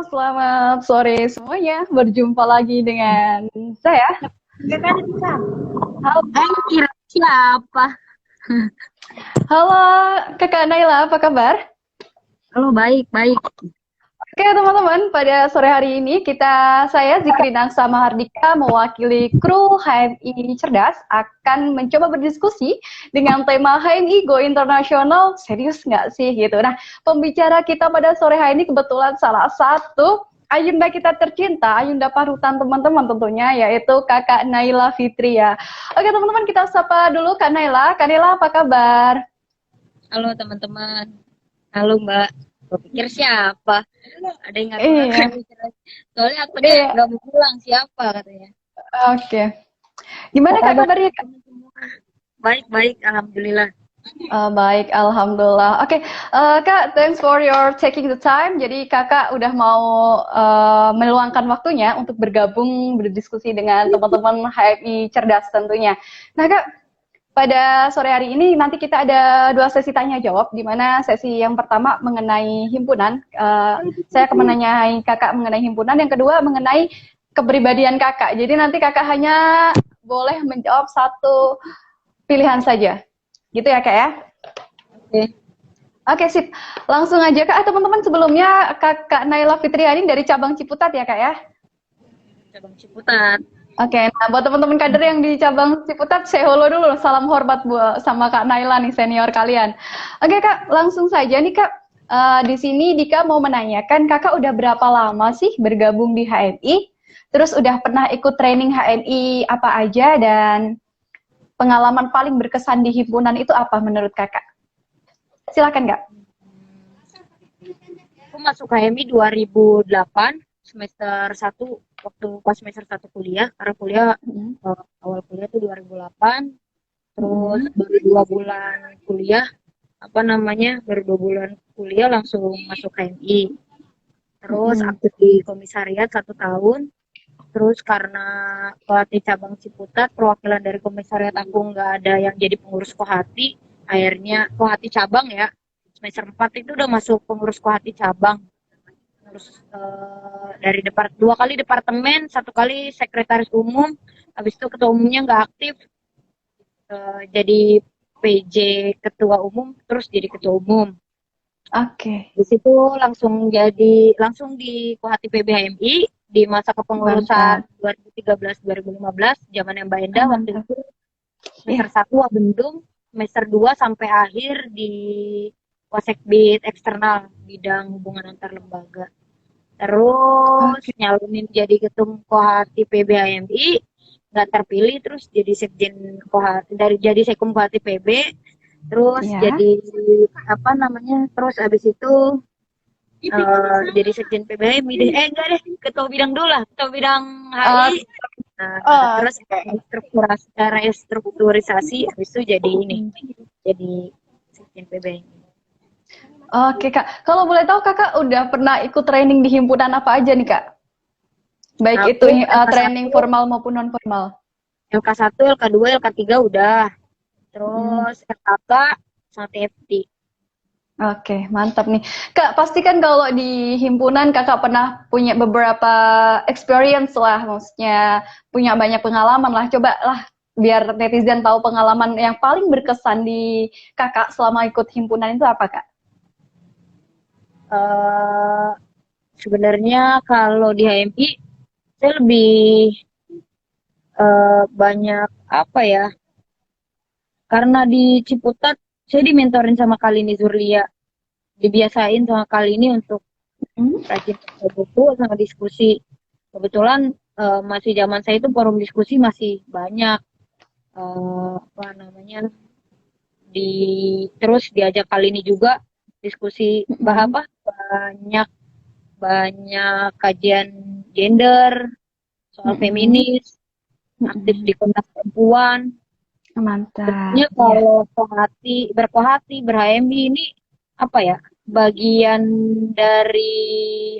selamat sore semuanya. Berjumpa lagi dengan saya. Halo, Kira siapa? halo Kakak Naila, apa kabar? Halo, baik. Oke teman-teman, pada sore hari ini saya Zikri Nangsa Mahardika mewakili kru HMI Cerdas akan mencoba berdiskusi dengan tema HMI Go Internasional, serius nggak sih gitu. Nah, pembicara kita pada sore hari ini kebetulan salah satu Ayunda kita tercinta, Ayunda parutan teman-teman tentunya, yaitu Kakak Naila Fitri ya. Oke teman-teman, kita sapa dulu Kak Naila. Kak Naila apa kabar? Halo teman-teman. Halo Mbak. Gue pikir siapa? Ada yang Iya, ngaku-ngaku. Soalnya akunnya iya, nggak mau bilang siapa katanya. oke. Apa Gimana Kak kabar kabarnya? teman semua? Baik, alhamdulillah. Baik, alhamdulillah. Oke, Kak, thanks for your taking the time. Jadi Kakak udah mau meluangkan waktunya untuk bergabung berdiskusi dengan teman-teman HMI Cerdas tentunya. Nah, Kak, pada sore hari ini nanti kita ada dua sesi tanya jawab, di mana sesi yang pertama mengenai himpunan. Saya akan menanyai Kakak mengenai himpunan. Yang kedua mengenai kepribadian Kakak. Jadi nanti Kakak hanya boleh menjawab satu pilihan saja. Gitu ya, Kak ya? Oke, Oke, sip. Langsung aja, Kak. Teman-teman, sebelumnya Kakak Naila Fitriani dari cabang Ciputat ya, Kak ya? cabang Ciputat. Oke, nah buat teman-teman kader yang di cabang Ciputat, say hello dulu. Salam hormat buat sama Kak Naila nih, senior kalian. Oke, Kak. Langsung saja nih, Kak. Di sini Dika mau menanyakan, Kakak udah berapa lama sih bergabung di HMI? Terus udah pernah ikut training HMI apa aja? Dan pengalaman paling berkesan di himpunan itu apa menurut Kakak? Silakan, Kak. Aku masuk HMI 2008 semester 1 waktu pas semester 1 kuliah. Karena awal kuliah tuh 2008. Terus baru 2 bulan kuliah baru 2 bulan kuliah langsung masuk HMI. Terus aktif di komisariat 1 tahun. Terus karena pelatih cabang Ciputat, perwakilan dari komisariat aku nggak ada yang jadi pengurus Kohati, akhirnya Kohati cabang ya. Semester 4 itu udah masuk pengurus Kohati cabang. Terus dari 2 kali departemen, 1 kali sekretaris umum, habis itu ketua umumnya nggak aktif, jadi PJ ketua umum, terus jadi ketua umum. Oke. Di situ langsung di Kohati PBHMI di masa kepengurusan 2013-2015, zamannya Mbak Endah waktu itu semester 1 Wabendung, semester 2 sampai akhir di Wasekbid eksternal bidang hubungan antar lembaga. Terus nyalonin jadi ketum Kohati PBHMI, nggak terpilih, terus jadi sekjen Kohati, jadi sekum Kohati PB, terus jadi terus abis itu jadi sekjen PBMI deh, enggak deh, ketua bidang dulu lah, ketua bidang HI. Terus restrukturisasi, habis itu jadi sekjen PBMI. Oke, Kak. Kalau boleh tahu Kakak udah pernah ikut training di himpunan apa aja nih, Kak? Baik Aku itu LK1, training formal maupun non formal. LK1, LK2, LK3 udah. Terus LKK sama TFT. Oke, mantap nih. Kak, pastikan kalau di himpunan Kakak pernah punya beberapa experience lah, maksudnya punya banyak pengalaman lah. Coba lah biar netizen tahu pengalaman yang paling berkesan di Kakak selama ikut himpunan itu apa, Kak? Sebenarnya kalau di HMI saya lebih banyak apa ya, karena di Ciputat saya dimentorin sama Kalini Zurlia, dibiasain sama Kalini untuk rajin baca buku sama diskusi. Kebetulan masih zaman saya itu forum diskusi masih banyak, di terus diajak Kalini juga diskusi banyak banyak kajian gender, soal feminis, aktif di Komnas Perempuan. Mantap. Sebenarnya kalau berHMI ini apa ya, bagian dari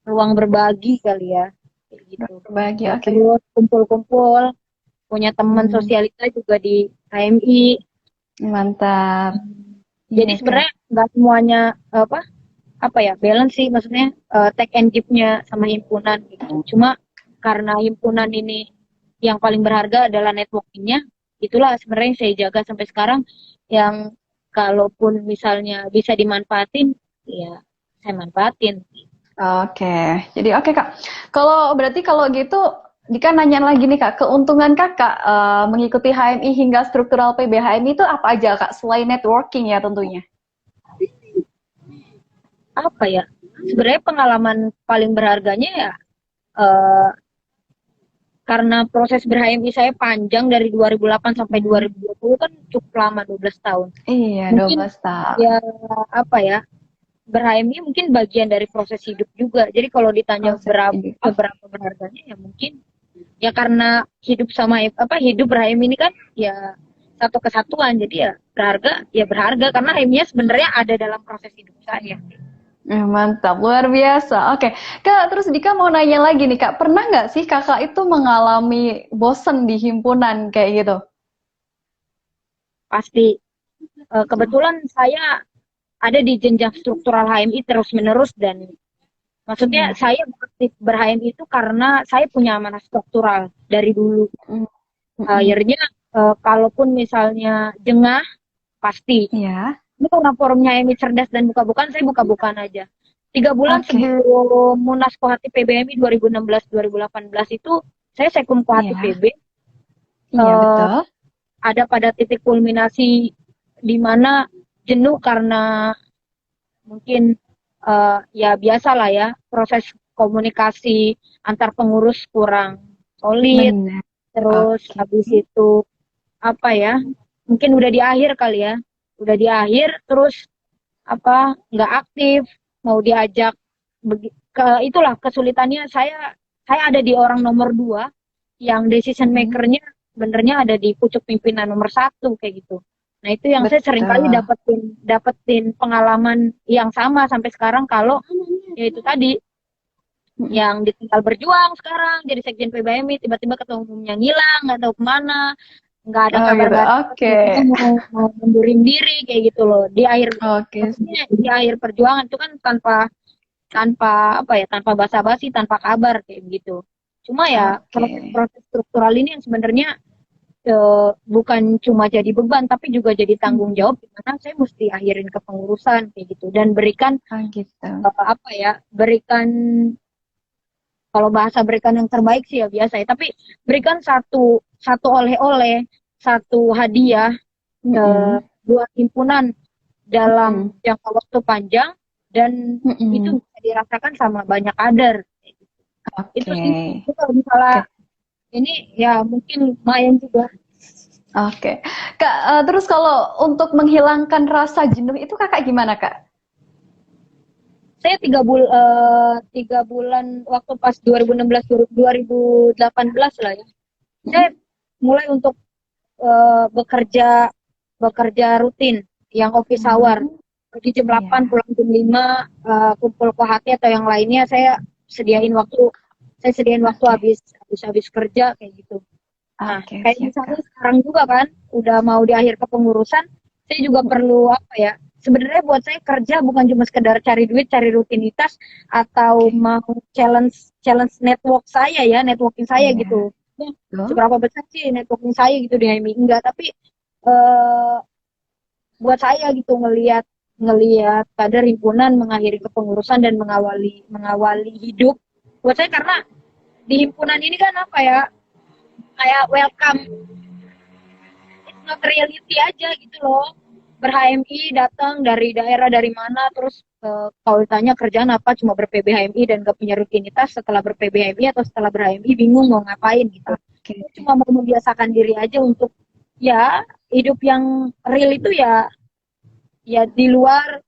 ruang berbagi kali ya, kayak gitu. Berbagi, oke. Terus kumpul-kumpul, punya teman sosialita juga di HMI. Mantap. Jadi sebenarnya nggak semuanya apa ya, balance sih, maksudnya take and give-nya sama himpunan gitu. Cuma karena himpunan ini yang paling berharga adalah networking-nya, itulah sebenarnya yang saya jaga sampai sekarang, yang kalaupun misalnya bisa dimanfaatin, ya saya manfaatin. Oke, jadi oke Kak. Kalau berarti kalau gitu, Dika nanya lagi nih Kak, keuntungan Kakak mengikuti HMI hingga struktural PBHMI itu apa aja Kak, selain networking ya tentunya? Apa ya? Sebenarnya pengalaman paling berharganya ya eh, karena proses ber-HMI saya panjang dari 2008 sampai 2020 kan cukup lama, 12 tahun. Iya, Mungkin 12 tahun. ya apa ya, ber-HMI mungkin bagian dari proses hidup juga. Jadi kalau ditanya Proses ini. seberapa berharganya ya mungkin ya karena hidup sama apa, hidup ber-HMI ini kan ya satu kesatuan. Jadi ya berharga karena HMI-nya sebenarnya ada dalam proses hidup saya. Mantap, luar biasa. Oke, Kak, terus Dika mau nanya lagi nih Kak, pernah nggak sih Kakak itu mengalami bosen di himpunan kayak gitu? Pasti kebetulan saya ada di jenjang struktural HMI terus-menerus, dan maksudnya saya aktif ber-HMI itu karena saya punya amanah struktural dari dulu. Akhirnya kalaupun misalnya jengah, pasti. Iya. Ini karena forumnya HMI cerdas dan buka-bukaan, saya buka-bukaan aja. 3 bulan Oke. sebelum Munas Kohati PBMI 2016-2018 itu, saya sekum Kohati Iya. PB. Iya, betul. Ada pada titik kulminasi di mana jenuh karena mungkin ya biasa lah ya, proses komunikasi antar pengurus kurang solid. Benar. Terus Oke. habis itu apa ya, mungkin udah di akhir kali ya, udah di akhir terus apa, nggak aktif, mau diajak itulah kesulitannya. Saya ada di orang nomor 2 yang decision makernya benernya ada di pucuk pimpinan nomor 1 kayak gitu. Nah itu yang saya sering kali Betul. dapetin pengalaman yang sama sampai sekarang, kalau ya itu tadi, yang ditinggal berjuang sekarang jadi sekjen PBMI, tiba-tiba ketua umumnya ngilang, nggak tahu kemana, nggak ada Oh kabar, gitu. nggak ada Oke. kita mau mundurin diri kayak gitu loh di akhir. Oke. Maksudnya di akhir perjuangan itu kan tanpa tanpa apa ya, tanpa basa-basi, tanpa kabar kayak gitu. Cuma ya Oke. proses-proses struktural ini yang sebenarnya bukan cuma jadi beban tapi juga jadi tanggung jawab, di mana saya mesti akhirin kepengurusan kayak gitu, dan berikan Oh gitu. apa ya, berikan, kalau bahasa berikan yang terbaik sih ya biasa ya, tapi berikan satu oleh-oleh, satu hadiah buat himpunan dalam jangka waktu panjang, dan itu bisa dirasakan sama banyak kader. Oke. Itu sih, itu kalau misalnya ini ya mungkin lumayan juga. Oke. Kak, terus kalau untuk menghilangkan rasa jenuh itu Kakak gimana, Kak? Saya 3 bulan waktu pas 2016 2018 lah ya. Saya mulai untuk bekerja rutin yang office hour. Pergi jam 8, pulang jam 5, kumpul kohati atau yang lainnya, saya sediain waktu habis kerja kayak gitu. Nah, kayak misalnya sekarang juga kan udah mau di akhir kepengurusan, saya juga perlu apa ya? Sebenarnya buat saya kerja bukan cuma sekedar cari duit, cari rutinitas, atau mau challenge networking saya gitu. Seberapa besar sih networking saya gitu di HMI? Enggak, tapi buat saya gitu, ngelihat kader himpunan mengakhiri kepengurusan dan mengawali hidup. Buat saya, karena di himpunan ini kan apa ya, kayak welcome, it's not reality aja gitu loh. Ber-HMI datang dari daerah dari mana, terus kalau ditanya kerjaan apa, cuma ber-PBHMI dan gak punya rutinitas. Setelah ber-PBHMI atau setelah ber-HMI bingung mau ngapain gitu. Cuma mau membiasakan diri aja untuk ya hidup yang real itu ya di luar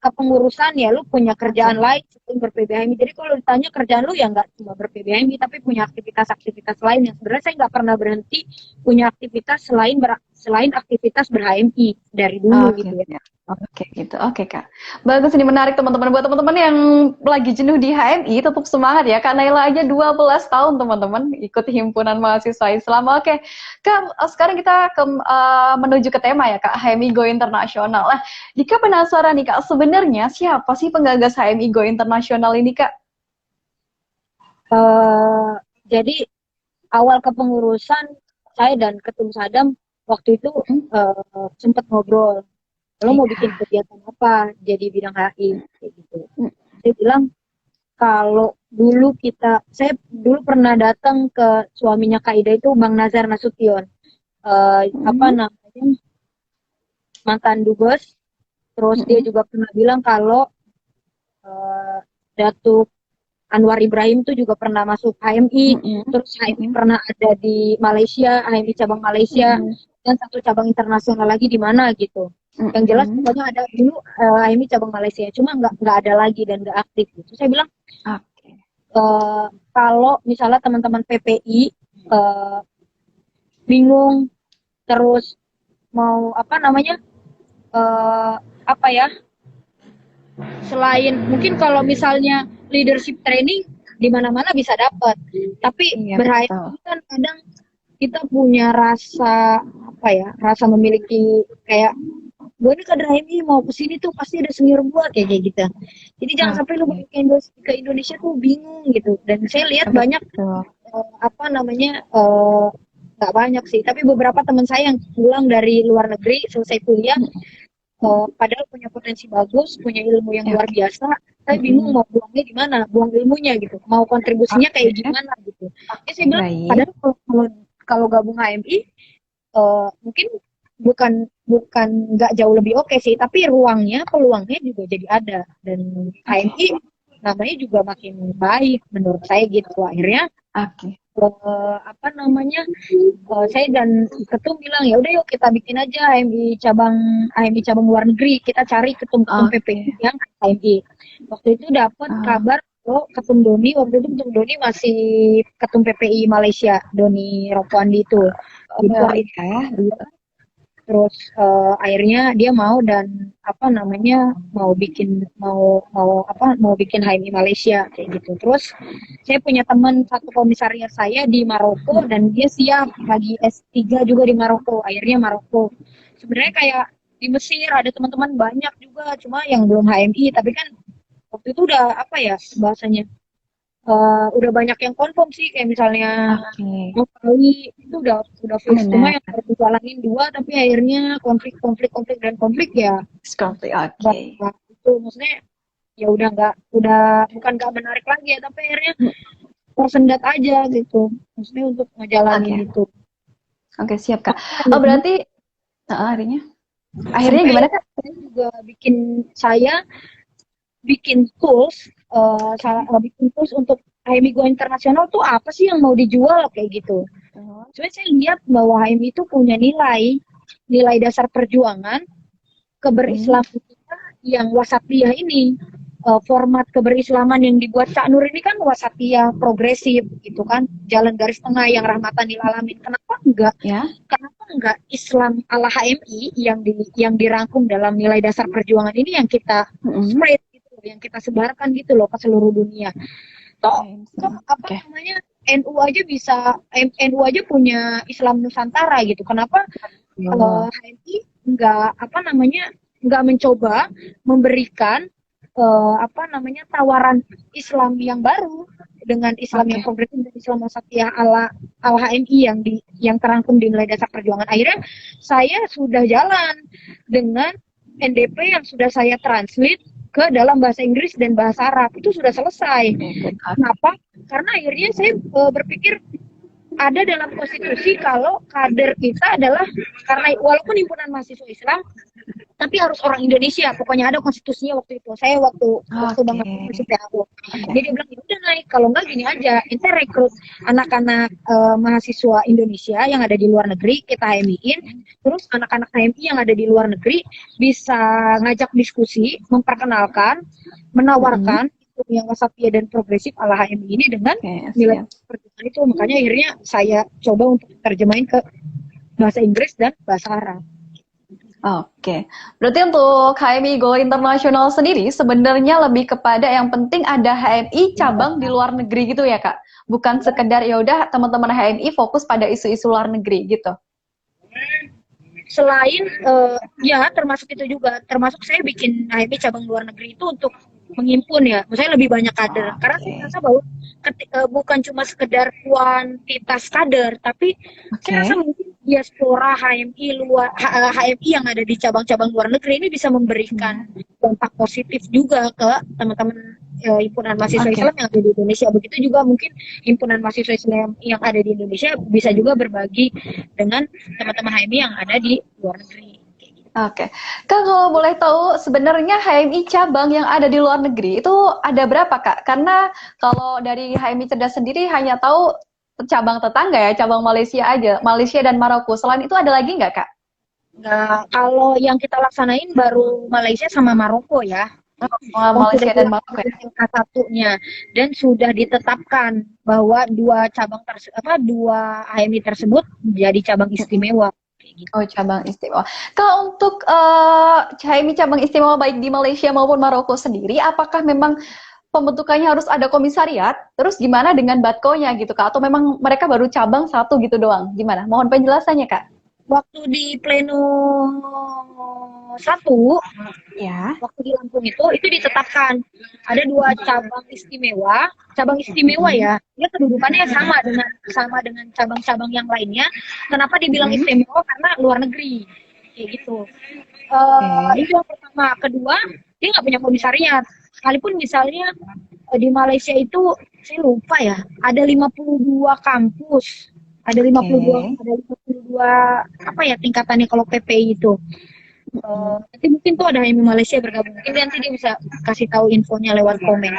kepengurusan, ya lu punya kerjaan lain selain ber-PBHMI. Jadi kalau ditanya kerjaan lu ya nggak cuma ber-PBHMI, tapi punya aktivitas-aktivitas lain yang sebenarnya saya nggak pernah berhenti punya aktivitas selain aktivitas ber-HMI dari dulu gitu ya. Oke gitu. Oke Kak. Bagus, ini menarik teman-teman. Buat teman-teman yang lagi jenuh di HMI, tetap semangat ya. Kak Naila aja 12 tahun teman-teman ikut himpunan mahasiswa Islam. Oke. Kak, sekarang kita menuju ke tema ya Kak, HMI Go Internasional. Nah, Dika penasaran nih Kak, sebenarnya siapa sih penggagas HMI Go Internasional ini Kak? Jadi awal kepengurusan saya dan Ketum Sadam waktu itu sempat ngobrol, lo mau bikin kegiatan apa jadi bidang HI kayak gitu. Saya bilang kalau dulu saya dulu pernah datang ke suaminya Kak Ida itu Bang Nazar Nasution, apa namanya, mantan dubes. Terus dia juga pernah bilang kalau Datuk Anwar Ibrahim itu juga pernah masuk HMI, terus HMI pernah ada di Malaysia, HMI cabang Malaysia, dan satu cabang internasional lagi di mana gitu. Yang jelas pokoknya ada dulu HMI cabang Malaysia, cuma nggak ada lagi dan nggak aktif gitu. Saya bilang kalau misalnya teman-teman PPI bingung terus mau apa namanya selain mungkin kalau misalnya leadership training di mana-mana bisa dapat, tapi berHMI kan kadang kita punya rasa rasa memiliki kayak gue ini kader HMI mau kesini tuh pasti ada senior gue kayak gitu. Jadi jangan sampai lu balik ke Indonesia tuh bingung gitu. Dan saya lihat banyak nggak banyak sih, tapi beberapa teman saya yang pulang dari luar negeri selesai kuliah, padahal punya potensi bagus, punya ilmu yang luar biasa, saya bingung mau buangnya gimana, buang ilmunya gitu, mau kontribusinya kayak gimana gitu. Jadi saya bilang, padahal kalau gabung HMI, mungkin bukan nggak jauh lebih oke sih, tapi peluangnya juga jadi ada, dan HMI namanya juga makin baik menurut saya gitu. Akhirnya saya dan Ketum bilang ya udah yuk kita bikin aja HMI cabang luar negeri, kita cari ketum-ketum PPI yang HMI. Waktu itu dapat kabar Ketum Doni, waktu itu Ketum Doni masih Ketum PPI Malaysia, Doni Rokwandi itu. Terus akhirnya dia mau dan mau bikin HMI Malaysia kayak gitu. Terus saya punya teman satu komisariat saya di Maroko dan dia siap lagi S3 juga di Maroko. Akhirnya Maroko. Sebenarnya kayak di Mesir ada teman-teman banyak juga, cuma yang belum HMI, tapi kan waktu itu udah bahasanya udah banyak yang confirm sih, kayak misalnya Australia itu udah fix, cuma yang harus dijalanin 2, tapi akhirnya konflik ya. Itu maksudnya ya bukan nggak menarik lagi ya, tapi akhirnya tersendat aja gitu, maksudnya untuk ngejalanin itu. Oke, siap Kak. Berarti akhirnya gimana Kak? Saya bikin tools untuk HMI Go Internasional tuh apa sih yang mau dijual kayak gitu. Soalnya saya lihat bahwa HMI itu punya nilai dasar perjuangan keberislaman kita yang wasatiyah ini. Format keberislaman yang dibuat Cak Nur ini kan wasatiyah progresif gitu kan, jalan garis tengah yang rahmatan lil alamin. Kenapa enggak Islam ala HMI yang dirangkum dalam nilai dasar perjuangan ini yang kita spread gitu, yang kita sebarkan gitu loh ke seluruh dunia. NU aja punya Islam Nusantara gitu. Kenapa HMI enggak mencoba memberikan tawaran Islam yang baru dengan Islam yang progresif dan Islam wasatiyah ala HMI yang terangkum di nilai dasar perjuangan. Akhirnya saya sudah jalan dengan NDP yang sudah saya translate ke dalam bahasa Inggris dan bahasa Arab, itu sudah selesai. Kenapa? Karena akhirnya saya berpikir ada dalam konstitusi kalau kader kita adalah, karena walaupun himpunan mahasiswa Islam tapi harus orang Indonesia, pokoknya ada konstitusinya waktu itu. Saya waktu banget masih PAO. Jadi dia bilang, udah naik, kalau enggak gini aja, kita rekrut anak-anak mahasiswa Indonesia yang ada di luar negeri, kita HMI-in, terus anak-anak HMI yang ada di luar negeri bisa ngajak diskusi, memperkenalkan, menawarkan yang wasatiyah dan progresif ala HMI ini dengan nilai perjuangan itu. Makanya akhirnya saya coba untuk terjemahin ke bahasa Inggris dan bahasa Arab. Oke, berarti untuk HMI Go Internasional sendiri sebenarnya lebih kepada yang penting ada HMI cabang di luar negeri gitu ya Kak? Bukan sekedar ya udah teman-teman HMI fokus pada isu-isu luar negeri gitu. Selain ya termasuk itu juga, termasuk saya bikin HMI cabang luar negeri itu untuk menghimpun ya, misalnya lebih banyak kader. Karena saya rasa bahwa bukan cuma sekedar kuantitas kader, tapi saya rasa mungkin diaspora HMI HMI yang ada di cabang-cabang luar negeri ini bisa memberikan dampak positif juga ke teman-teman himpunan mahasiswa Islam yang ada di Indonesia. Begitu juga mungkin himpunan mahasiswa Islam yang ada di Indonesia bisa juga berbagi dengan teman-teman HMI yang ada di luar negeri. Oke, Kak kalau boleh tahu sebenarnya HMI cabang yang ada di luar negeri itu ada berapa Kak? Karena kalau dari HMI Cerdas sendiri hanya tahu cabang tetangga ya, cabang Malaysia aja, Malaysia dan Maroko. Selain itu ada lagi nggak Kak? Nah, kalau yang kita laksanain baru Malaysia sama Maroko ya. Malaysia dan Maroko ya. Satunya dan sudah ditetapkan bahwa dua HMI tersebut menjadi cabang istimewa. Oh, cabang istimewa. Kalau untuk HMI cabang istimewa baik di Malaysia maupun Maroko sendiri, apakah memang pembentukannya harus ada komisariat? Terus gimana dengan Batko-nya gitu Kak? Atau memang mereka baru cabang satu gitu doang? Gimana? Mohon penjelasannya Kak. Waktu di pleno 1, ya, waktu di Lampung itu ditetapkan ada dua cabang istimewa ya. Dia kedudukannya sama dengan cabang-cabang yang lainnya. Kenapa dibilang istimewa? Karena luar negeri, kayak gitu. Itu yang pertama. Kedua, dia nggak punya komisariat. Sekalipun misalnya di Malaysia itu saya lupa ya, ada 52 kampus. Ada 52 apa ya tingkatannya kalau PPI itu. Nanti mungkin tuh ada HMI Malaysia bergabung. Mungkin nanti dia bisa kasih tahu infonya lewat komen.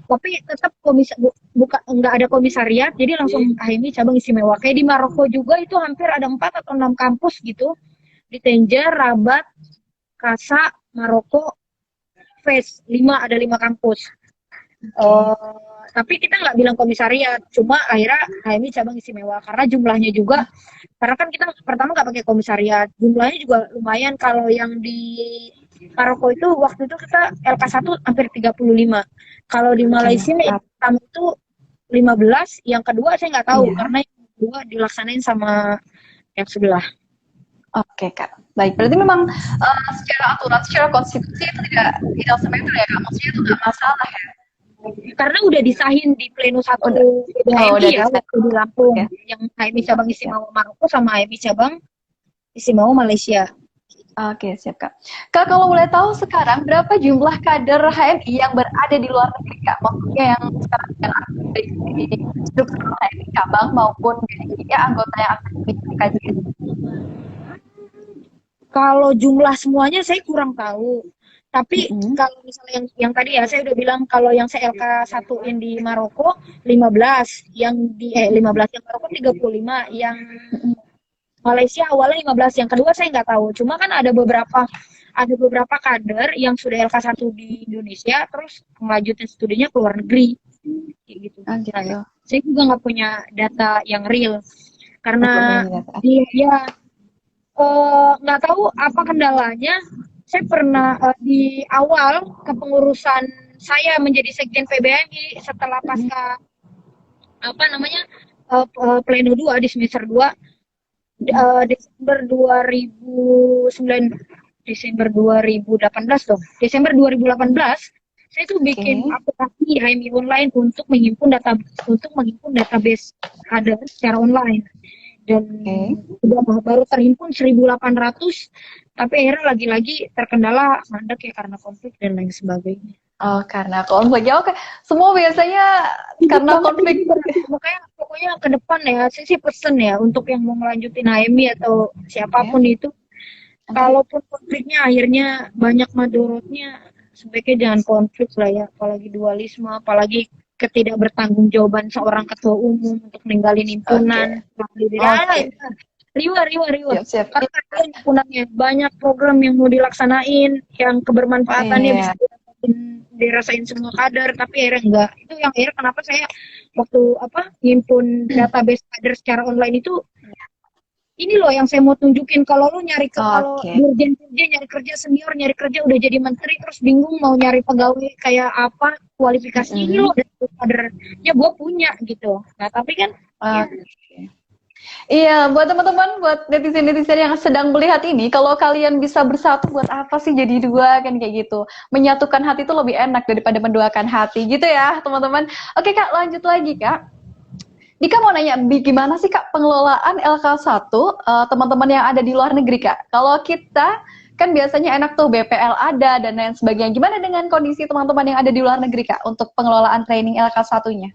Tapi tetap nggak ada komisariat, jadi langsung HMI cabang istimewa. Kayak di Maroko juga itu hampir ada 4 atau 6 kampus gitu. Di Tenjer, Rabat, Kasa, Maroko, Fes, ada 5 kampus. Tapi kita nggak bilang komisariat, cuma akhirnya HMI cabang istimewa karena jumlahnya juga, karena kan kita pertama nggak pakai komisariat, jumlahnya juga lumayan. Kalau yang di Maroko itu waktu itu kita LK1 hampir 35. Kalau di Malaysia yang pertama itu 15, yang kedua saya nggak tahu karena yang kedua dilaksanain sama yang sebelah. Oke Kak, baik. Berarti memang secara aturan, secara konstitusi itu tidak simetri ya Kak? Maksudnya itu nggak masalah ya? Karena udah disahin di pleno 1 HMI ya, waktu di Lampung, yang HMI cabang istimewa Maroko sama HMI cabang istimewa Malaysia. Oke, siap Kak. Kak, kalau boleh tahu sekarang berapa jumlah kader HMI yang berada di luar negeri Kak? Maksudnya yang sekarang yang aktif di struktur HMI cabang maupun di anggota yang aktif di kajian. Kalau jumlah semuanya saya kurang tahu. Tapi kalau misalnya yang tadi ya saya udah bilang kalau yang saya LK1-in di Maroko 15, yang di 15 yang Maroko 35, yang Malaysia awalnya 15, yang kedua saya nggak tahu. Cuma kan ada beberapa kader yang sudah LK1 di Indonesia terus melanjutin studinya ke luar negeri. Kayak gitu. Saya juga nggak punya data yang real karena dia nggak tahu apa kendalanya. Saya pernah di awal kepengurusan saya menjadi sekjen PBMI setelah pasca pleno 2 di semester 2 Desember 2018 saya tuh bikin aplikasi HMI online untuk menghimpun database kader secara online. Dan baru terhimpun 1.800, tapi akhirnya lagi-lagi terkendala mandek ya karena konflik dan lain sebagainya. Oh, karena konflik ya. Oke, semua biasanya karena konflik. Pokoknya ke depan ya, saya sih pesen ya untuk yang mau melanjutin HMI atau siapapun itu, kalaupun konfliknya akhirnya banyak madorotnya, sebaiknya jangan konflik lah ya, apalagi dualisme, apalagi ketidakbertanggungjawaban seorang ketua umum untuk ninggalin himpunan. Riwa. Karena himpunannya banyak program yang mau dilaksanain, yang kebermanfaatannya bisa dirasain semua kader, tapi akhirnya enggak. Itu yang akhirnya kenapa saya waktu himpun database kader secara online itu, ini loh yang saya mau tunjukin, kalau lu nyari kalau Oke. dirjen nyari kerja senior, nyari kerja udah jadi menteri terus bingung mau nyari pegawai kayak apa kualifikasinya, ini loh kadernya gue punya gitu. Nah tapi kan ya, Iya, buat teman-teman, buat netizen-netizen yang sedang melihat ini, kalau kalian bisa bersatu, buat apa sih jadi dua, kan kayak gitu. Menyatukan hati itu lebih enak daripada menduakan hati, gitu ya, teman-teman. Oke, Kak, lanjut lagi, Kak. Dika mau nanya, gimana sih, Kak, pengelolaan LK1 teman-teman yang ada di luar negeri, Kak? Kalau kita, kan biasanya enak tuh BPL ada, dan lain sebagainya. Gimana dengan kondisi teman-teman yang ada di luar negeri, Kak, untuk pengelolaan training LK1-nya?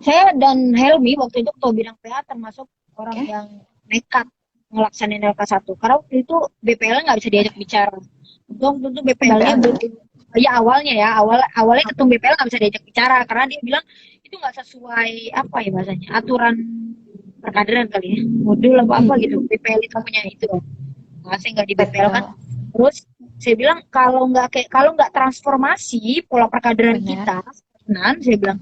saya dan Helmi waktu itu ketua bidang PH termasuk orang yang nekat ngelaksanain LK1 karena waktu itu BPL nggak bisa diajak bicara. Waktu itu BPL-nya ya awalnya ketum BPL nggak bisa diajak bicara karena dia bilang itu nggak sesuai apa ya bahasanya aturan perkaderan kali ya, modul apa gitu. BPL itu punya itu, saya nggak di BPL kan. Terus saya bilang kalau nggak transformasi pola perkaderan kita, saya bilang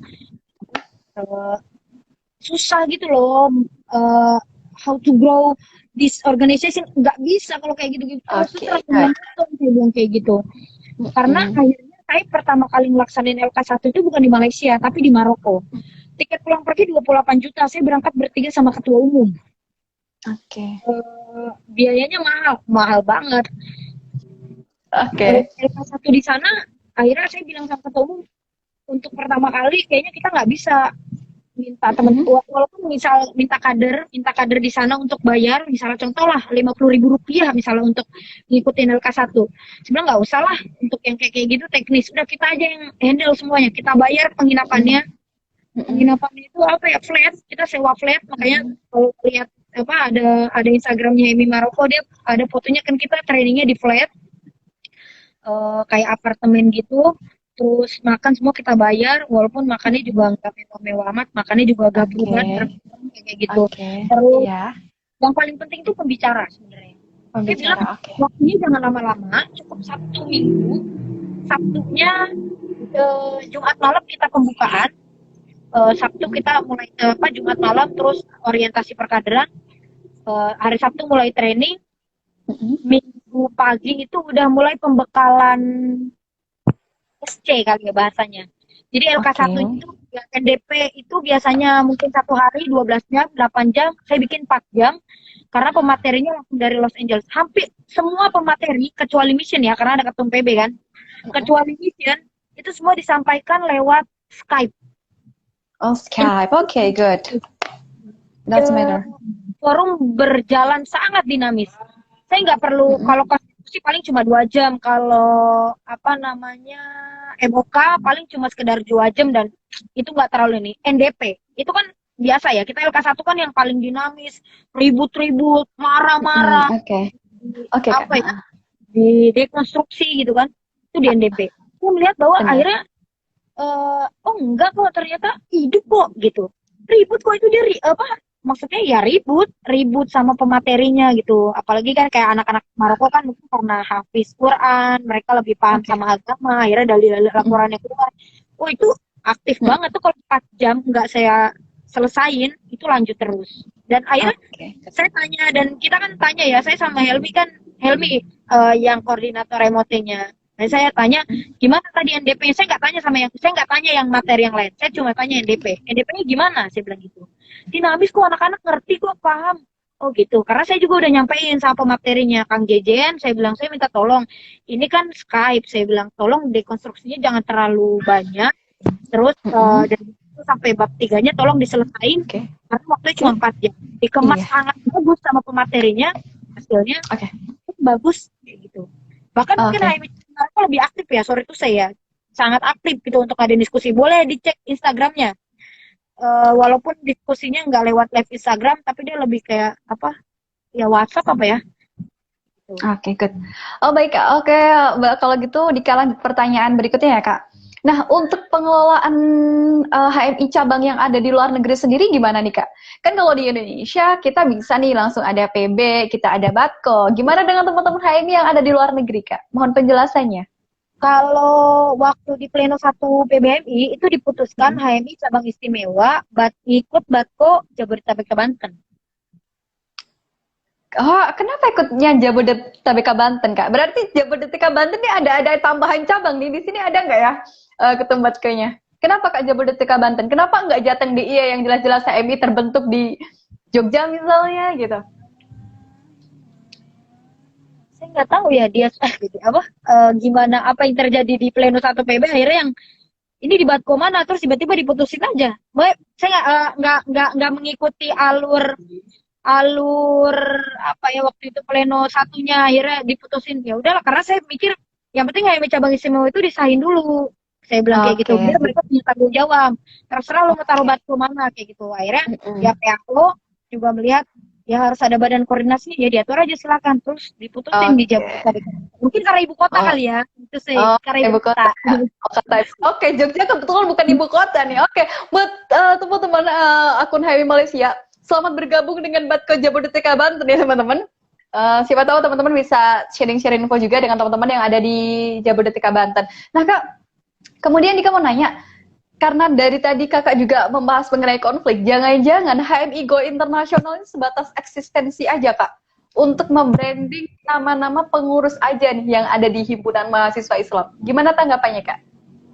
susah gitu loh, how to grow this organization, nggak bisa kalau kayak gitu-gitu. Terus saya bilang kayak gitu. Karena akhirnya saya pertama kali ngelaksanain LK1 itu bukan di Malaysia, tapi di Maroko. Tiket pulang pergi 28 juta, saya berangkat bertiga sama ketua umum. Biayanya mahal banget. LK1 di sana, akhirnya saya bilang sama ketua umum, untuk pertama kali kayaknya kita nggak bisa minta teman, walaupun misal minta kader di sana untuk bayar, misalnya contoh lah 50.000 rupiah misalnya untuk ngikutin LK1. Sebenarnya nggak usah lah untuk yang kayak gitu teknis, udah kita aja yang handle semuanya, kita bayar penginapannya. Penginapannya itu apa ya, flat, kita sewa flat. Makanya kalau lihat apa ada Instagramnya Emi Maroko, dia ada fotonya kan kita trainingnya di flat, kayak apartemen gitu. Terus makan semua kita bayar, walaupun makannya juga nggak mewah-mewah amat, makannya juga gabungan, kayak gitu. Terus yang paling penting tuh pembicara sebenarnya. Dia bilang waktunya jangan lama-lama, cukup Sabtu Minggu. Sabtunya Jumat malam kita pembukaan, Sabtu kita mulai Jumat malam terus orientasi perkaderan, hari Sabtu mulai training, Minggu pagi itu udah mulai pembekalan SC kali ya bahasanya. Jadi LK1 itu ya, NDP itu biasanya mungkin 1 hari 12 jam, 8 jam, saya bikin 4 jam karena pematerinya langsung dari Los Angeles. Hampir semua pemateri kecuali mission ya, karena ada ketum PB kan. Kecuali mission itu semua disampaikan lewat Skype. Oh, Skype. Okay, good. That's matter. Forum berjalan sangat dinamis. Saya nggak perlu kalau konstitusi paling cuma 2 jam, kalau apa namanya MOK paling cuma sekedar 2 jam dan itu nggak terlalu ini. NDP itu kan biasa ya, kita LK1 kan yang paling dinamis, ribut-ribut, marah-marah, apa ya, di dekonstruksi gitu kan, itu di NDP. Saya melihat bahwa akhirnya oh enggak kok, ternyata hidup kok gitu. Ribut kok itu dia maksudnya ya ribut sama pematerinya gitu. Apalagi kan kayak anak-anak Maroko kan mungkin karena hafiz Quran, mereka lebih paham sama agama, akhirnya dalil-dalil laporannya keluar. Oh itu aktif banget tuh, kalau 4 jam nggak saya selesain, itu lanjut terus. Dan akhirnya saya tanya, dan kita kan tanya ya, saya sama Helmi yang koordinator MOT-nya. Dan saya tanya, gimana tadi NDP? Saya nggak tanya yang materi yang lain. Saya cuma tanya NDP. NDP-nya gimana? Saya bilang gitu. Dinamis kok, anak-anak ngerti kok, paham. Oh gitu. Karena saya juga udah nyampein sama pematerinya Kang Jejen. Saya bilang, saya minta tolong. Ini kan Skype. Saya bilang, tolong dekonstruksinya jangan terlalu banyak. Terus dari sampai bab 3-nya tolong diselesain. Karena waktunya cuma 4 jam. Dikemas sangat bagus sama pematerinya. Hasilnya bagus kayak gitu. Bahkan mungkin aku lebih aktif ya, sore itu saya sangat aktif gitu untuk ada diskusi. Boleh dicek Instagramnya, walaupun diskusinya nggak lewat live Instagram, tapi dia lebih kayak apa ya, WhatsApp apa ya. Oke, good. Oh baik, kalau gitu dikalah pertanyaan berikutnya ya Kak. Nah, untuk pengelolaan HMI cabang yang ada di luar negeri sendiri gimana nih Kak? Kan kalau di Indonesia kita bisa nih langsung ada PB, kita ada Batko. Gimana dengan teman-teman HMI yang ada di luar negeri Kak? Mohon penjelasannya. Kalau waktu di Pleno 1 PBMI itu diputuskan HMI cabang istimewa ikut Batko Jabodetabek ke Banten. Oh, kenapa ikutnya Jabodetabek Banten, Kak? Berarti Jabodetabek Banten ini ada tambahan cabang nih. Di sini ada nggak ya Ketum Batkenya? Kenapa Kak Jabodetabek Banten? Kenapa nggak Jateng DIY yang jelas-jelas HMI terbentuk di Jogja misalnya gitu? Saya nggak tahu ya dia gitu, gimana apa yang terjadi di pleno 1 PB akhirnya yang ini di Batko mana terus tiba-tiba diputusin aja. Saya nggak mengikuti alur alur apa ya waktu itu pleno satunya akhirnya diputusin. Ya udahlah karena saya mikir yang penting HMI cabang istimewa itu disahin dulu. Saya bilang kayak gitu, biar mereka punya tanggung jawab. Terserah lo mau taruh Batko mana kayak gitu. Akhirnya ya PAKO juga melihat ya harus ada badan koordinasi, ya diatur aja silakan, terus diputusin di Jabodetabek. Mungkin karena ibu kota kali ya, itu sih karena ibu kota. Oke, Jogja kebetulan bukan ibu kota nih. Oke, buat teman-teman akun HMI Malaysia, selamat bergabung dengan Batko Jabodetabek Banten ya teman-teman. Siapa tahu teman-teman bisa sharing-sharing info juga dengan teman-teman yang ada di Jabodetabek Banten. Nah Kak, kemudian Dika mau nanya, karena dari tadi kakak juga membahas mengenai konflik, jangan-jangan HMI Go Internasional ini sebatas eksistensi aja kak, untuk membranding nama-nama pengurus aja nih yang ada di himpunan mahasiswa Islam. Gimana tanggapannya kak?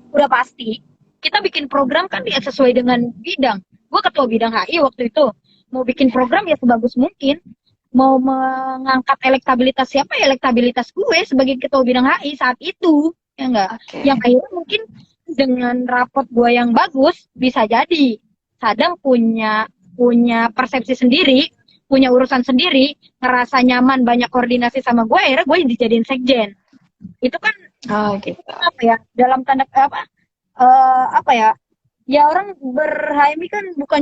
Udah pasti, kita bikin program kan ya sesuai dengan bidang. Gue ketua bidang HI waktu itu, mau bikin program ya sebagus mungkin. Mau mengangkat elektabilitas siapa, ya elektabilitas gue sebagai ketua bidang HI saat itu, ya enggak? Yang akhirnya mungkin dengan rapot gue yang bagus bisa jadi Sadam punya persepsi sendiri, punya urusan sendiri, ngerasa nyaman banyak koordinasi sama gue, akhirnya gue dijadiin sekjen. Itu kan gitu. Apa ya, dalam tanda apa ya, ya orang ber-HMI kan bukan,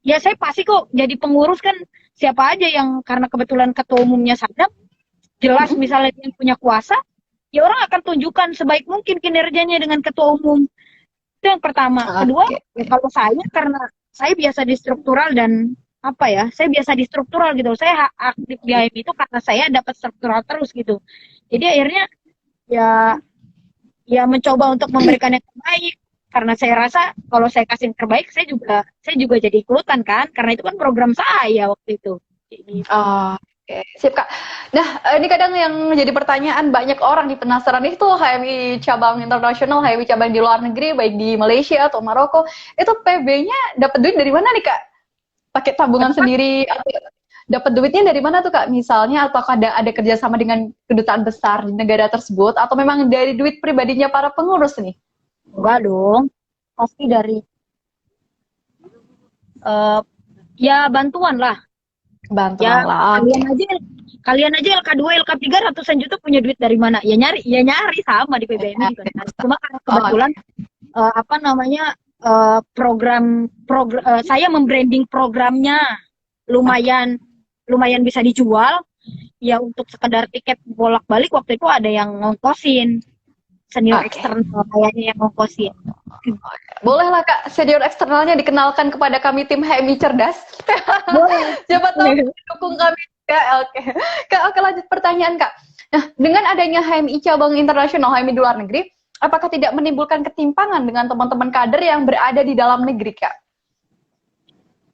ya saya pasti kok jadi pengurus kan siapa aja yang karena kebetulan ketua umumnya Sadam jelas misalnya dia punya kuasa, ya orang akan tunjukkan sebaik mungkin kinerjanya dengan ketua umum. Itu yang pertama. Kedua, ya kalau saya karena saya biasa di struktural dan apa ya, saya biasa di struktural gitu. Saya aktif di HMI itu karena saya dapat struktural terus gitu. Jadi akhirnya ya mencoba untuk memberikan yang terbaik. Karena saya rasa kalau saya kasih yang terbaik, saya juga jadi ikutan kan. Karena itu kan program saya waktu itu. Gitu. Oke, sip Kak. Nah, ini kadang yang jadi pertanyaan banyak orang di penasaran itu HMI cabang internasional, HMI cabang di luar negeri, baik di Malaysia atau Maroko, itu PB-nya dapat duit dari mana nih Kak? Pakai tabungan sendiri atau dapat duitnya dari mana tuh Kak? Misalnya apakah ada kerjasama dengan kedutaan besar di negara tersebut atau memang dari duit pribadinya para pengurus nih? Enggak dong, pasti dari ya bantuan lah. Bantuan lah. Kalian aja LK2, LK3 ratusan juta punya duit dari mana? Ya nyari sama di PBMI juga. Cuma karena kebetulan program saya membranding programnya lumayan bisa dijual. Ya untuk sekedar tiket bolak-balik waktu itu ada yang ngongkosin. Senior eksternal kayaknya yang ngongkosin. Bolehlah Kak, senior eksternalnya dikenalkan kepada kami tim HMI Cerdas. Boleh. Siapa tahu dukung kami. Ya, oke. Kak, oke lanjut pertanyaan Kak. Nah, dengan adanya HMI cabang internasional, HMI di luar negeri, apakah tidak menimbulkan ketimpangan dengan teman-teman kader yang berada di dalam negeri Kak?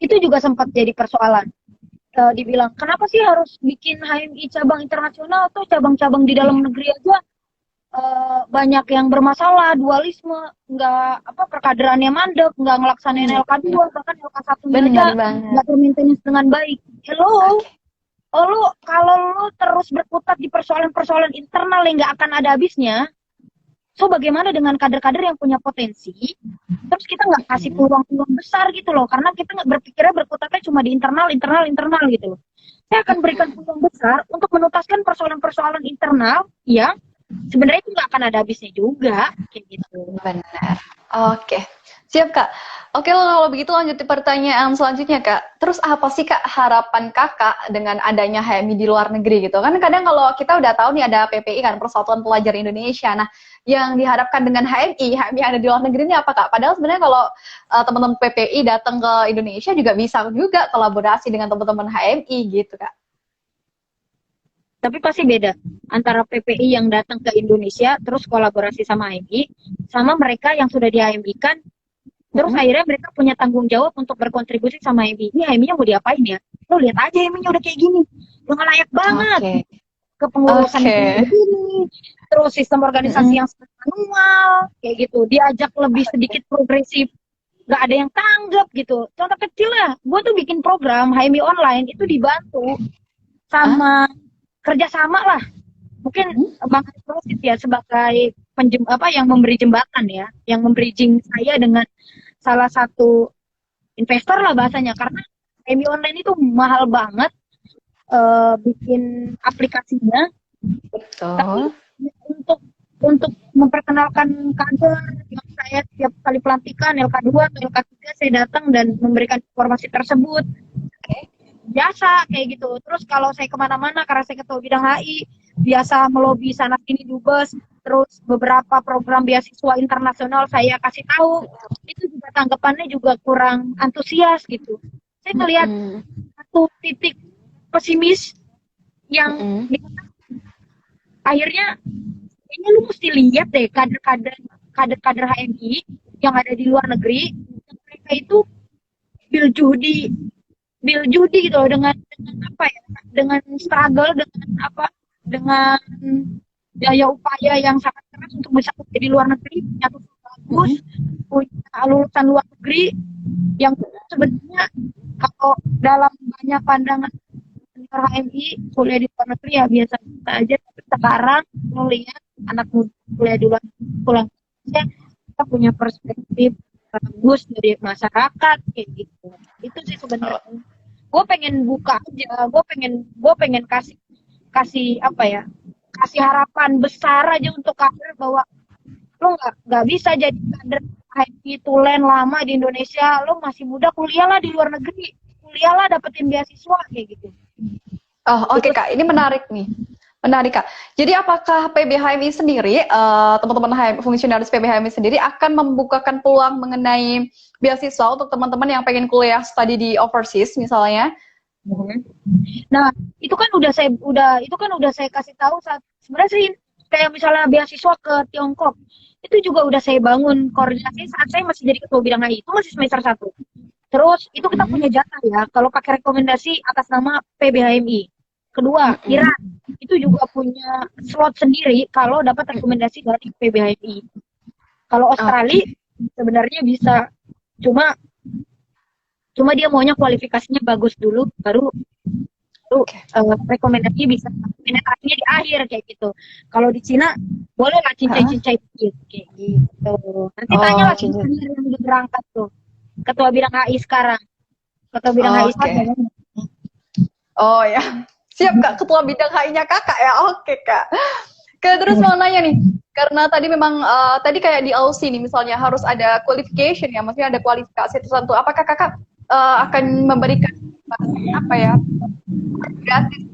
Itu juga sempat jadi persoalan. Dibilang, kenapa sih harus bikin HMI cabang internasional atau cabang-cabang di dalam negeri aja? Banyak yang bermasalah, dualisme, perkaderannya mandek, nggak ngelaksanain LK2, bahkan LK1 aja nggak termaintenance dengan baik. Kalau lo terus berkutat di persoalan-persoalan internal yang nggak akan ada habisnya, so bagaimana dengan kader-kader yang punya potensi, terus kita nggak kasih peluang-peluang besar gitu loh, karena kita nggak berpikirnya berkutatnya cuma di internal gitu loh. Saya akan berikan peluang besar untuk menuntaskan persoalan-persoalan internal yang sebenarnya itu nggak akan ada habisnya juga, kayak gitu. Benar. Oke, siap Kak. Oke, kalau begitu lanjut di pertanyaan selanjutnya Kak. Terus apa sih Kak harapan Kakak dengan adanya HMI di luar negeri gitu? Kan kadang kalau kita udah tahu nih ada PPI kan, Persatuan Pelajar Indonesia. Nah, yang diharapkan dengan HMI yang ada di luar negeri ini apa Kak? Padahal sebenarnya kalau teman-teman PPI datang ke Indonesia juga bisa juga kolaborasi dengan teman-teman HMI gitu Kak. Tapi pasti beda antara PPI yang datang ke Indonesia terus kolaborasi sama HMI sama mereka yang sudah di HMI kan terus akhirnya mereka punya tanggung jawab untuk berkontribusi sama HMI. Ini HMI-nya mau diapain ya? Lo lihat aja HMI-nya udah kayak gini. nggak layak banget. Oke. Kepengurusan Oke. ini, terus sistem organisasi yang sangat manual, kayak gitu. Diajak lebih sedikit progresif, nggak ada yang tanggap gitu. Contoh kecil ya, gue tuh bikin program HMI online itu dibantu sama kerjasama lah. Mungkin Bang Rosid ya sebagai yang memberi jembatan ya, yang membridging saya dengan salah satu investor lah bahasanya, karena HMI online itu mahal banget bikin aplikasinya. Betul. Tapi untuk memperkenalkan kader yang saya setiap kali pelantikan LK2 atau LK3 saya datang dan memberikan informasi tersebut. Biasa kayak gitu. Terus kalau saya kemana-mana karena saya ketua bidang HI, biasa melobi sana sini dubes, terus beberapa program beasiswa internasional saya kasih tahu, itu juga tanggapannya juga kurang antusias gitu. Saya ngelihat satu titik pesimis yang akhirnya kayaknya lu mesti lihat deh kader HMI yang ada di luar negeri, mereka itu bil judi gitu loh, dengan apa ya, dengan struggle, dengan daya upaya yang sangat keras untuk bisa kerja di luar negeri, punya tugas bagus, punya lulusan luar negeri yang sebenarnya kalau dalam banyak pandangan HMI kuliah di luar negeri ya biasa aja, tapi sekarang melihat anak muda kuliah di luar pulang kita punya perspektif bagus dari masyarakat kayak gitu. Itu sih sebenarnya gue pengen buka aja, gue pengen kasih apa ya, kasih harapan besar aja untuk kader bahwa lo nggak bisa jadi kader HMI tulen lama di Indonesia, lo masih muda, kuliahlah di luar negeri, kuliahlah dapetin beasiswa kayak gitu. Oh, oke Kak, ini menarik nih. Menarik Kak. Jadi apakah PBHMI sendiri, teman-teman fungsionaris PBHMI sendiri akan membukakan peluang mengenai beasiswa untuk teman-teman yang pengen kuliah studi di overseas misalnya? Nah, itu kan udah saya kasih tahu saat sebenarnya sih, kayak misalnya beasiswa ke Tiongkok. Itu juga udah saya bangun koordinasi saat saya masih jadi ketua bidang HI, itu masih semester 1. Terus itu kita punya jatah ya, kalau pakai rekomendasi atas nama PBHMI. Kedua, Iran itu juga punya slot sendiri kalau dapat rekomendasi dari PBHMI. Kalau Australia sebenarnya bisa, cuma dia maunya kualifikasinya bagus dulu, baru rekomendasi bisa penetrasinya di akhir kayak gitu. Kalau di Cina boleh lah cincai-cincai dikit kayak gitu. Nanti tanyalah cincai yang udah berangkat tuh. Ketua bidang HI sekarang. Ketua bidang HI sekarang. Oh ya. Siap Kak, ketua bidang HI-nya Kakak ya. Oke Kak. Terus mau nanya nih, karena tadi memang tadi kayak di AUSI nih misalnya harus ada qualification ya, maksudnya ada kualifikasi tertentu. Apakah Kakak akan memberikan apa ya, gratis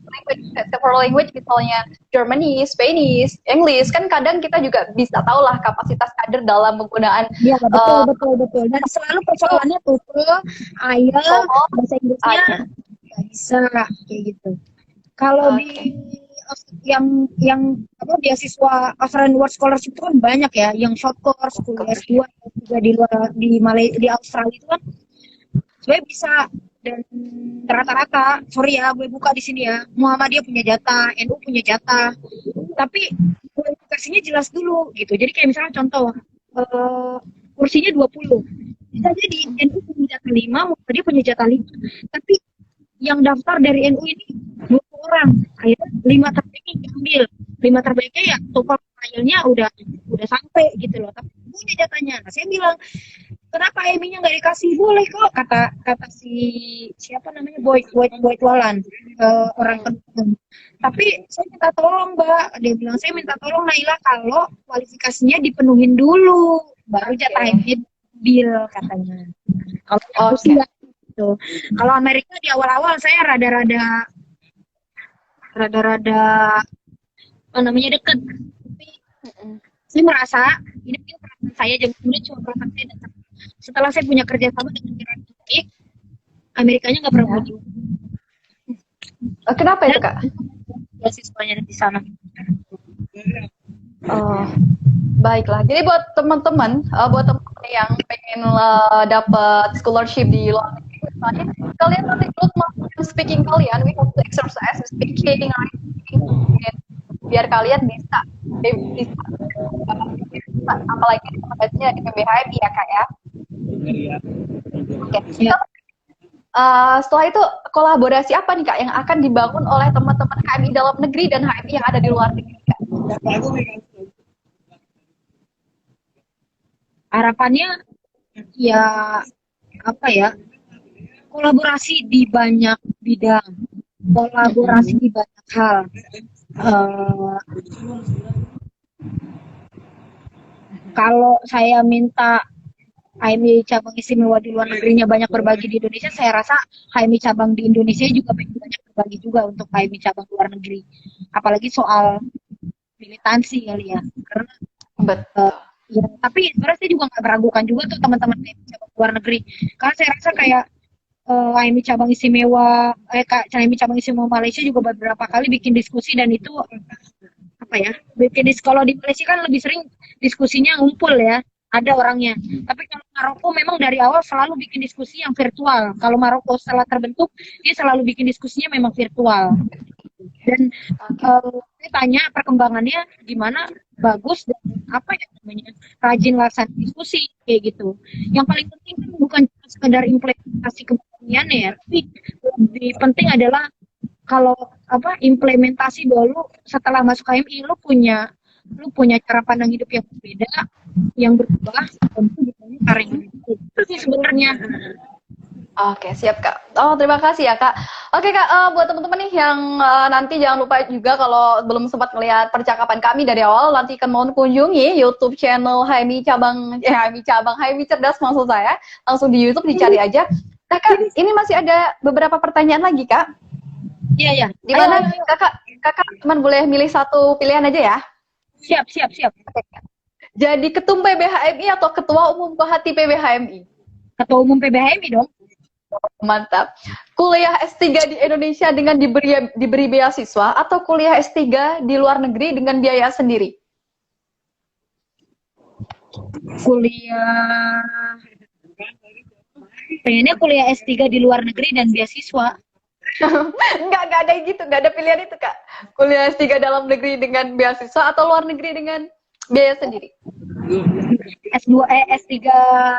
language misalnya Germany, Spanish, English, kan kadang kita juga bisa tahu lah kapasitas kader dalam penggunaan. Iya betul. Dan selalu persoalannya TOEFL, IELTS, bahasa Inggrisnya nggak bisa kayak gitu. Kalau di yang beasiswa Australian World Scholarship itu kan banyak ya, yang short course, kuliah S2 juga di luar di Australia itu kan sebenarnya bisa. Dan rata-rata, sorry ya, gue buka di sini ya, Muhammadiyah punya jatah, NU punya jatah, tapi kualifikasinya jelas dulu gitu. Jadi kayak misalnya contoh, kursinya 20, bisa jadi NU punya jatah 5, Muhammadiyah punya jatah 5, tapi yang daftar dari NU ini 20 orang, akhirnya 5 terbaiknya diambil, 5 terbaiknya ya total filenya udah sampai gitu loh, tapi punya jatahnya. Nah saya bilang, kenapa HMI-nya nggak dikasih? Boleh kok, kata si siapa namanya, Boyd Walan, orang kedua. Tapi saya minta tolong Mbak, dia bilang saya minta tolong Naila kalau kualifikasinya dipenuhin dulu, baru jatah HMI bil katanya. Kalau gitu. Kalau Amerika di awal-awal saya rada-rada apa namanya deket, tapi saya merasa ini perasaan saya, kemudian cuma perasaan saya datang. Setelah saya punya kerjasama dengan Iran baik, Amerikanya nggak pernah maju. Kenapa itu Kak? Beasiswanya di sana. Baiklah. Jadi buat teman-teman yang pengen dapat scholarship di luar negeri, Soalnya kalian nanti growth muscle speaking kalian, we have to exercise speaking, writing, biar kalian bisa, bisa apalagi tempatnya di PBHMI ya kak ya. Oke. Ya. Setelah itu kolaborasi apa nih kak yang akan dibangun oleh teman-teman HMI dalam negeri dan HMI yang ada di luar negeri kak? Harapannya ya apa ya, kolaborasi di banyak bidang, kolaborasi di banyak hal. Kalau saya minta HMI cabang istimewa di luar negerinya banyak berbagi di Indonesia, saya rasa HMI cabang di Indonesia juga banyak berbagi juga untuk HMI cabang luar negeri. Apalagi soal militansi kali ya. Karena Betul. ya, tapi sebenarnya saya juga nggak meragukan juga tuh teman-teman HMI cabang luar negeri. Karena saya rasa kayak HMI cabang istimewa, HMI cabang istimewa Malaysia juga beberapa kali bikin diskusi, dan itu apa ya, kalau di Malaysia kan lebih sering diskusinya ngumpul ya, ada orangnya. Tapi kalau Maroko memang dari awal selalu bikin diskusi yang virtual. Kalau Maroko setelah terbentuk, dia selalu bikin diskusinya memang virtual. Dan saya tanya perkembangannya gimana, bagus, dan apa ya namanya, rajin laksana diskusi kayak gitu. Yang paling penting kan bukan sekedar implementasi kepentingannya ya, tapi lebih penting adalah kalau implementasi dulu setelah masuk HMI, lu punya cara pandang hidup yang berbeda, yang berubah, itu itu sih sebenarnya. Oke, siap kak. Oh, terima kasih ya kak. Oke kak, buat teman-teman nih yang nanti jangan lupa juga kalau belum sempat melihat percakapan kami dari awal, nanti akan mau kunjungi YouTube channel HMI HMI Cerdas maksud saya. Langsung di YouTube dicari aja. Nah kak, ini masih ada beberapa pertanyaan lagi kak. Iya ya. Dimana kakak cuma boleh milih satu pilihan aja ya? Siap. Jadi ketum PBHMI atau ketua umum Kohati PBHMI? Ketua umum PBHMI dong. Mantap. Kuliah S3 di Indonesia dengan diberi beasiswa atau kuliah S3 di luar negeri dengan biaya sendiri? Pengennya kuliah S3 di luar negeri dan beasiswa. Enggak ada gitu, enggak ada pilihan itu kak. Kuliah S3 dalam negeri dengan beasiswa atau luar negeri dengan biaya sendiri? S3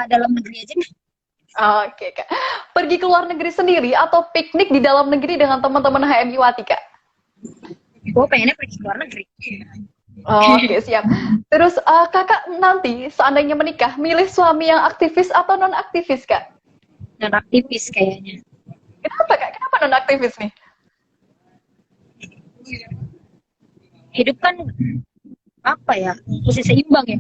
dalam negeri aja nih. Oke kak. Pergi ke luar negeri sendiri atau piknik di dalam negeri dengan teman-teman HMI Wati kak? Gue pengennya pergi ke luar negeri. Oke, siap. Terus kakak nanti seandainya menikah, milih suami yang aktivis atau non aktivis kak? Non aktivis kayaknya. Kenapa kak? Kenapa non aktivis nih? Hidup kan apa ya, mesti seimbang ya,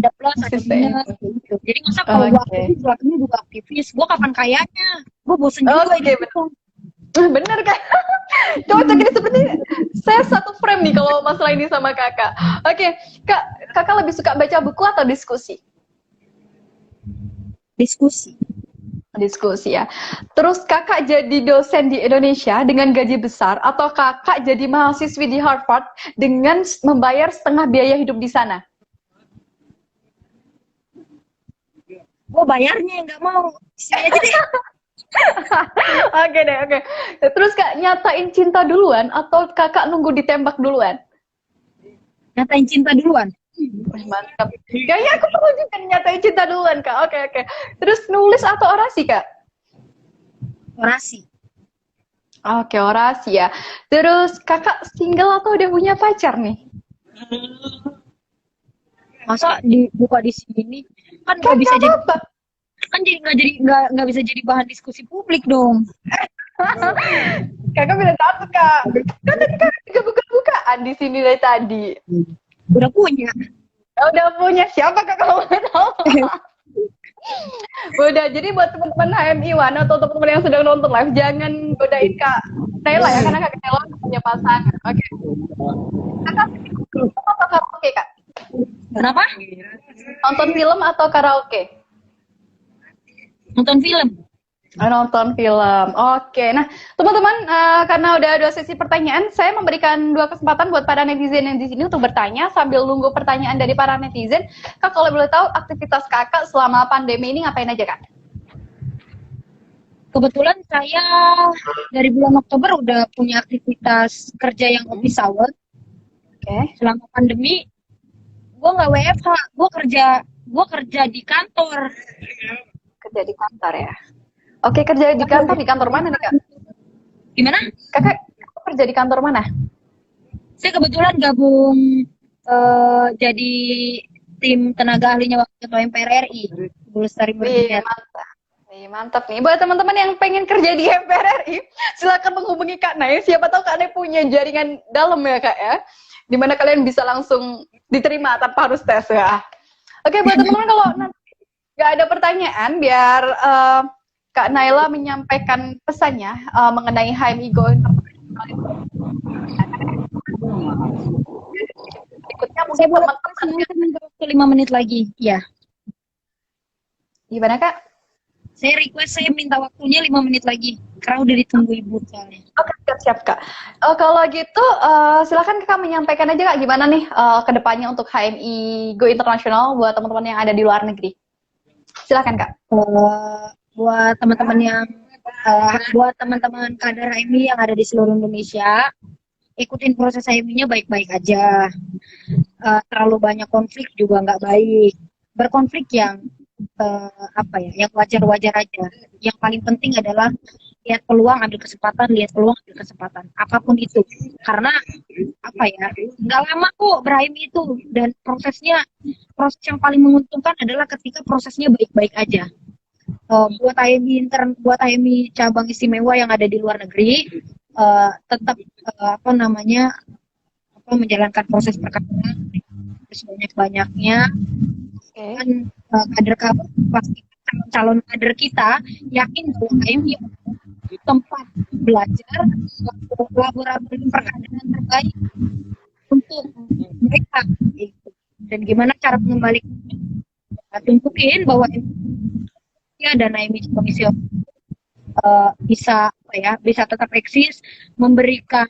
ada plus ada minus gitu. Jadi masa kalau gue aktivis, belakangnya juga aktivis, gue kapan kayanya, gue bosen juga gitu. Bener kan? Cocok ini seperti saya satu frame nih kalau masalah ini sama kakak. Oke, kakak lebih suka baca buku atau diskusi? Diskusi ya. Terus kakak jadi dosen di Indonesia dengan gaji besar atau kakak jadi mahasiswi di Harvard dengan membayar setengah biaya hidup di sana? Gue bayarnya nggak mau, sini aja deh. Oke. Terus kak nyatain cinta duluan atau kakak nunggu ditembak duluan? Nyatain cinta duluan. Mantap. Kayaknya aku perlu juga nyatain cinta duluan kak. Oke. Terus nulis atau orasi kak? Orasi. Oke, orasi ya. Terus kakak single atau udah punya pacar nih? Masa dibuka di sini kan nggak bisa jadi apa? Kan jadi nggak bisa jadi bahan diskusi publik dong. Kakak bilang takut kak. Kan tadi kakak juga buka-bukaan di sini dari tadi. Udah punya. Siapa kak kalau mau tahu? Udah, jadi buat teman-teman HMI Wan atau teman-teman yang sedang nonton live, jangan godain kak Nela ya, karena kak Nela punya pasangan. Oke. Kakak atau karaoke kak? Kenapa? Nonton film atau karaoke? Nonton film. Nonton film. Oke. Nah, teman-teman, karena udah 2 sesi pertanyaan, saya memberikan 2 kesempatan buat para netizen yang di sini untuk bertanya sambil nunggu pertanyaan dari para netizen. Kak, kalau boleh tahu aktivitas kakak selama pandemi ini ngapain aja, Kak? Kebetulan saya dari bulan Oktober udah punya aktivitas kerja yang office hour. Selama pandemi, gue nggak WFH, gue kerja di kantor. Kerja di kantor ya. Oke, kerja di kantor mana nih, Kak? Gimana? Kakak kerja di kantor mana? Saya kebetulan gabung jadi tim tenaga ahlinya Wakil Ketua MPR RI, Ibu Lestari Berniat. Mantap nih. Buat teman-teman yang pengen kerja di MPR RI, silakan menghubungi Kak Nay. Siapa tahu Kak Nay punya jaringan dalam ya, Kak ya. Dimana kalian bisa langsung diterima tanpa harus tes ya. Oke, buat teman-teman kalau nanti nggak ada pertanyaan, biar Kak Naila menyampaikan pesannya mengenai HMI Go International. Berikutnya mungkin teman-teman 5 menit lagi, ya. Gimana, Kak? Saya request, saya minta waktunya 5 menit lagi, karena udah ditunggu Ibu soalnya. Oke, siap Kak. Kalau gitu, silakan Kak menyampaikan aja Kak, gimana nih kedepannya untuk HMI Go International buat teman-teman yang ada di luar negeri. Silakan Kak. Buat teman-teman kader HMI yang ada di seluruh Indonesia, ikutin proses HMI-nya baik-baik aja. Terlalu banyak konflik juga nggak baik. Berkonflik yang yang wajar-wajar aja. Yang paling penting adalah lihat peluang, ambil kesempatan, apapun itu. Karena nggak lama kok berHMI itu, dan proses yang paling menguntungkan adalah ketika prosesnya baik-baik aja. Buat HMI cabang istimewa yang ada di luar negeri, tetap menjalankan proses perkawinan sebanyak-banyaknya. Dan calon kader kita yakin bahwa HMI tempat belajar laboratorium perkaderan terbaik untuk mereka. Dan gimana cara mengembalikan, tunjukin bahwa dan HMI Komisi bisa tetap eksis, memberikan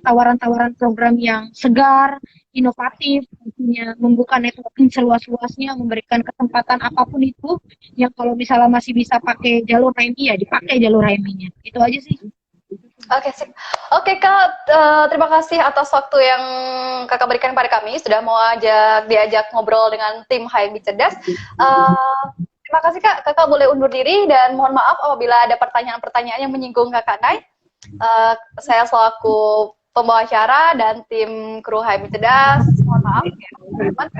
tawaran-tawaran program yang segar, inovatif, membuka networking seluas-luasnya, memberikan kesempatan apapun itu, yang kalau misalnya masih bisa pakai jalur HMI, ya dipakai jalur HMI-nya. Itu aja sih. Oke, sip. Oke Kak, terima kasih atas waktu yang Kakak berikan pada kami, sudah mau diajak ngobrol dengan tim HMI Cerdas. Terima kasih Kak, Kakak boleh undur diri dan mohon maaf apabila ada pertanyaan-pertanyaan yang menyinggung Kakak Nay. Saya selaku pembawa acara dan tim kru HMI Cerdas, mohon maaf ya teman-teman.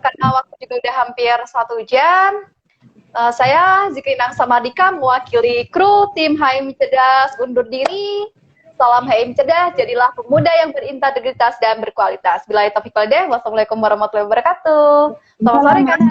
Karena waktu juga udah hampir 1 jam, saya Zikri Nangsa Mardika mewakili kru tim HMI Cerdas undur diri. Salam HMI Cerdas, jadilah pemuda yang berintegritas dan berkualitas. Billahi taufiq wal hidayah. Wassalamualaikum warahmatullahi wabarakatuh. Selamat sore, Kak.